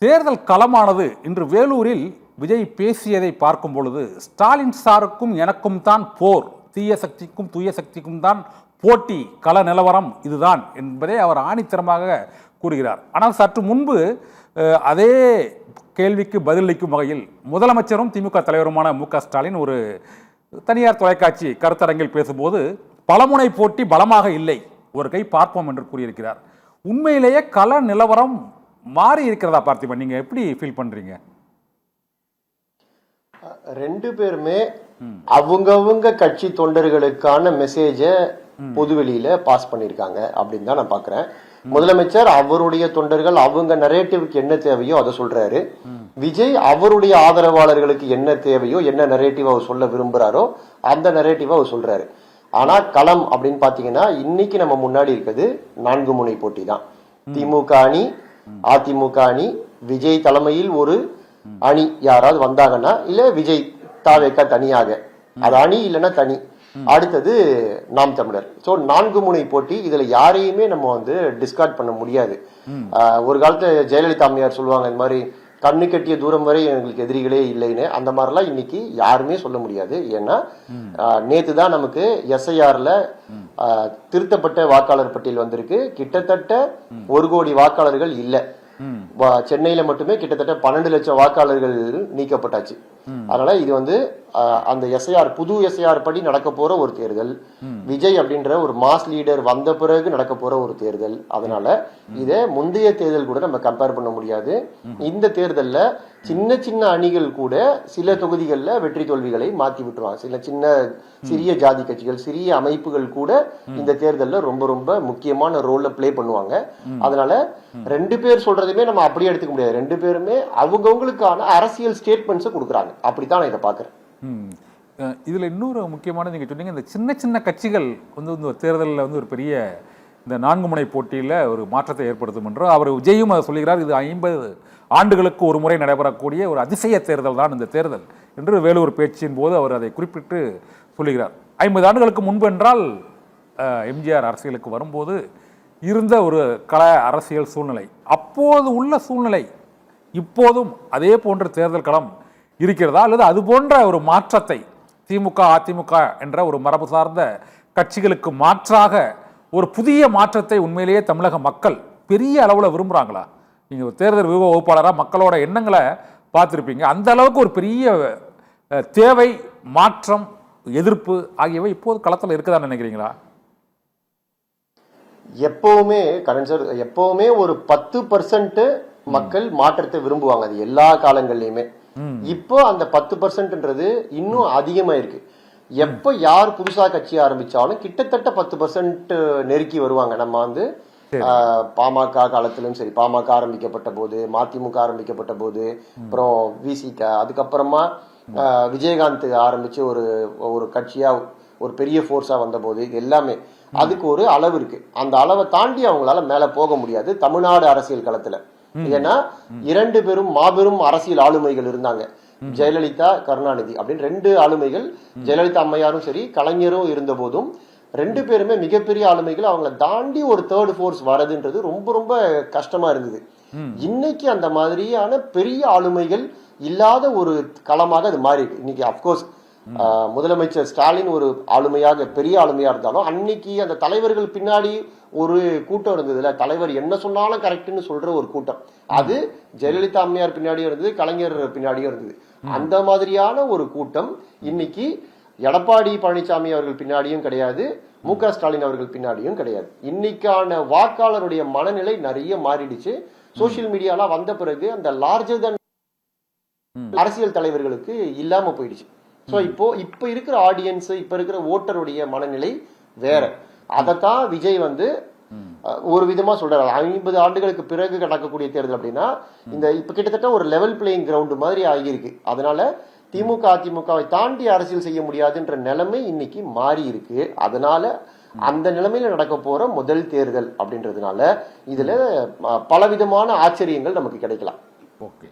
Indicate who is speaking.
Speaker 1: தேர்தல் களமானது இன்று வேலூரில் விஜய் பேசியதை பார்க்கும் பொழுது ஸ்டாலின் சாருக்கும் எனக்கும் தான் போர், தீய சக்திக்கும் தூய சக்திக்கும் தான் போட்டி, கள நிலவரம் இதுதான் என்பதை அவர் ஆணித்தரமாக கூறுகிறார். ஆனால் சற்று முன்பு அதே கேள்விக்கு பதிலளிக்கும் வகையில் முதலமைச்சரும் திமுக தலைவருமான மு.க. ஸ்டாலின் ஒரு தனியார் தொலைக்காட்சி கருத்தரங்கில் பேசும்போது பலமுனை போட்டி பலமாக இல்லை, ஒரு கை பார்ப்போம் என்று கூறியிருக்கிறார். உண்மையிலேயே கள நிலவரம் மாறி இருக்கிறதா பார்த்திபன், நீங்க எப்படி ஃபீல் பண்றீங்க?
Speaker 2: ரெண்டு பேருமே அவங்கவுங்க கட்சி தொண்டர்களுக்கான மெசேஜ பொதுவெளியில பாஸ் பண்ணிருக்காங்க அப்படின்னு தான் நான் பாக்குறேன். முதலமைச்சர் அவருடைய தொண்டர்கள் அவங்க நரேட்டிவ்க்கு என்ன தேவையோ அதை சொல்றாரு. விஜய் அவருடைய ஆதரவாளர்களுக்கு என்ன தேவையோ, என்ன நரேட்டிவ் அவர் சொல்ல விரும்புறாரோ அந்த நரேட்டிவ் அவர் சொல்றாரு. ஆனா களம் அப்படின்னு பாத்தீங்கன்னா இன்னைக்கு நம்ம முன்னாடி இருக்குது 4 முனை போட்டி தான். திமுக அணி, அதிமுக அணி, விஜய் தலைமையில் ஒரு அணி யாராவது வந்தாங்கன்னா, இல்ல விஜய் தாவேக்கா தனியாக, அது அணி இல்லைன்னா தனி, அடுத்தது நாம் தமிழர். சோ 4 முனை போட்டி. இதுல யாரையுமே நம்ம டிஸ்கார்ட் பண்ண முடியாது. ஒரு காலத்துல ஜெயலலிதா அம்மையார் சொல்லுவாங்க, இந்த மாதிரி கண்ணு கட்டிய தூரம் வரை எங்களுக்கு எதிரிகளே இல்லைன்னு. அந்த மாதிரிலாம் இன்னைக்கு யாருமே சொல்ல முடியாது. ஏன்னா நேத்து தான் நமக்கு எஸ்ஐஆர்ல திருத்தப்பட்ட வாக்காளர் பட்டியல் வந்திருக்கு. கிட்டத்தட்ட 1 கோடி வாக்காளர்கள் இல்ல. சென்னையில மட்டுமே கிட்டத்தட்ட 12 லட்சம் வாக்காளர்கள் நீக்கப்பட்டாச்சு. அதனால இது அந்த எஸ்ஐஆர், புது எஸ்ஐஆர் படி நடக்க போற ஒரு தேர்தல். விஜய் அப்படின்ற ஒரு மாஸ் லீடர் வந்த பிறகு நடக்க போற ஒரு தேர்தல். அதனால இத முந்தைய தேர்தல் கூட நம்ம கம்பேர் பண்ண முடியாது. இந்த தேர்தல்ல சின்ன சின்ன அணிகள் கூட சில தொகுதிகளில் வெற்றி தோல்விகளை மாத்தி விட்டுருவாங்க. சில சிறிய ஜாதி கட்சிகள், சிறிய அமைப்புகள் கூட இந்த தேர்தலில் ரொம்ப ரொம்ப முக்கியமான ரோல்ல பிளே பண்ணுவாங்க. அதனால ரெண்டு பேர் சொல்றதுமே நம்ம அப்படியே எடுத்துக்க முடியாது. ரெண்டு பேருமே அவங்கவுங்களுக்கான அரசியல் ஸ்டேட்மெண்ட்ஸை கொடுக்குறாங்க. அப்படித்தான் நான் இதை பாக்குறேன்.
Speaker 1: இதுல இன்னொரு முக்கியமான, நீங்க சொன்னீங்க இந்த சின்ன சின்ன கட்சிகள் ஒரு தேர்தலில் ஒரு பெரிய இந்த 4 முனை போட்டியில் ஒரு மாற்றத்தை ஏற்படுத்தும் என்று அவர் விஜயும் அதை சொல்லுகிறார். இது 50 ஆண்டுகளுக்கு ஒரு முறை நடைபெறக்கூடிய ஒரு அதிசய தேர்தல் தான் இந்த தேர்தல் என்று வேலூர் பேச்சின் போது அவர் அதை குறிப்பிட்டு சொல்லுகிறார். 50 ஆண்டுகளுக்கு முன்பு என்றால் எம்ஜிஆர் அரசியலுக்கு வரும்போது இருந்த ஒரு கள அரசியல் சூழ்நிலை, அப்போது உள்ள சூழ்நிலை இப்போதும் அதே போன்ற தேர்தல் களம் இருக்கிறதா, அல்லது அது போன்ற ஒரு மாற்றத்தை திமுக அதிமுக என்ற ஒரு மரபு சார்ந்த கட்சிகளுக்கு மாற்றாக ஒரு புதிய மாற்றத்தை உண்மையிலேயே தமிழக மக்கள் பெரிய அளவில் விரும்புகிறாங்களா? நீங்கள் ஒரு தேர்தல் வியூக வகுப்பாளராக மக்களோட எண்ணங்களை பார்த்துருப்பீங்க. அந்த அளவுக்கு ஒரு பெரிய தேவை, மாற்றம், எதிர்ப்பு ஆகியவை இப்போது களத்தில் இருக்குதான்னு நினைக்கிறீங்களா?
Speaker 2: எப்பவுமே கரண் சார், எப்பவுமே ஒரு 10% மக்கள் மாற்றத்தை விரும்புவாங்க. அது எல்லா காலங்கள்லயுமே. இப்போ அந்த 10%ன்றது இன்னும் அதிகமா இருக்கு. எப்ப யார் புதுசா கட்சி ஆரம்பிச்சாலும் கிட்டத்தட்ட 10% நெருக்கி வருவாங்க. நம்ம பாமக காலத்திலும் சரி, பாமக ஆரம்பிக்கப்பட்ட போது, மதிமுக ஆரம்பிக்கப்பட்ட போது, அப்புறம் விசிக, அதுக்கப்புறமா விஜயகாந்த் ஆரம்பிச்சு ஒரு கட்சியா ஒரு பெரிய போர்ஸா வந்த போது, இது எல்லாமே அதுக்கு ஒரு அளவு இருக்கு. அந்த அளவை தாண்டி அவங்களால மேல போக முடியாது தமிழ்நாடு அரசியல் களத்துல. ஏன்னா 2 பேரும் மாபெரும் அரசியல் ஆளுமைகள் இருந்தாங்க. ஜெயலலிதா, கருணாநிதி அப்படின்னு 2 ஆளுமைகள். ஜெயலலிதா அம்மையாரும் சரி, கலைஞரும் இருந்த போதும் 2 பேருமே மிகப்பெரிய ஆளுமைகள். அவங்கள தாண்டி ஒரு தேர்ட் ஃபோர்ஸ் வரதுன்றது ரொம்ப ரொம்ப கஷ்டமா இருந்தது. இன்னைக்கு அந்த மாதிரியான பெரிய ஆளுமைகள் இல்லாத ஒரு களமாக அது மாறி இருக்கு. இன்னைக்கு அப்கோர்ஸ் முதலமைச்சர் ஸ்டாலின் ஒரு ஆளுமையாக, பெரிய ஆளுமையா இருந்தாலும் அன்னைக்கு அந்த தலைவர்கள் பின்னாடி ஒரு கூட்டம் இருந்ததுல, தலைவர் என்ன சொன்னாலும் கரெக்ட்னு சொல்ற ஒரு கூட்டம். அது ஜெயலலிதா அம்மையார் பின்னாடியும் இருந்தது, கலைஞர் பின்னாடியும் இருந்தது. அந்த மாதிரியான ஒரு கூட்டம் இன்னைக்கு எடப்பாடி பழனிசாமி அவர்கள் பின்னாடியும் கிடையாது, மு.க. ஸ்டாலின் அவர்கள் பின்னாடியும் கிடையாது. இன்னைக்கான வாக்காளருடைய மனநிலை நிறைய மாறிடுச்சு. சோசியல் மீடியாலாம் வந்த பிறகு அந்த லார்ஜர் தன் அரசியல் தலைவர்களுக்கு இல்லாம போயிடுச்சு. சோ இப்ப இருக்கிற ஆடியன்ஸ், இப்ப இருக்கிற ஓட்டருடைய மனநிலை வேற. அதத்தான் விஜய் ஒரு விதமா சொல்றாரு. 50 ஆண்டுகளுக்கு பிறகு நடக்கக்கூடிய தேர்தல் அப்படின்னா இந்த இப்ப கிட்டத்தட்ட ஒரு லெவல் பிளேயிங் கிரவுண்ட் மாதிரி ஆகியிருக்கு. அதனால திமுக அதிமுகவை தாண்டி அரசியல் செய்ய முடியாதுன்ற நிலைமை இன்னைக்கு மாறி இருக்கு. அதனால அந்த நிலைமையில நடக்க போற முதல் தேர்தல் அப்படின்றதுனால இதுல பலவிதமான ஆச்சரியங்கள் நமக்கு கிடைக்கலாம்.
Speaker 1: ஓகே.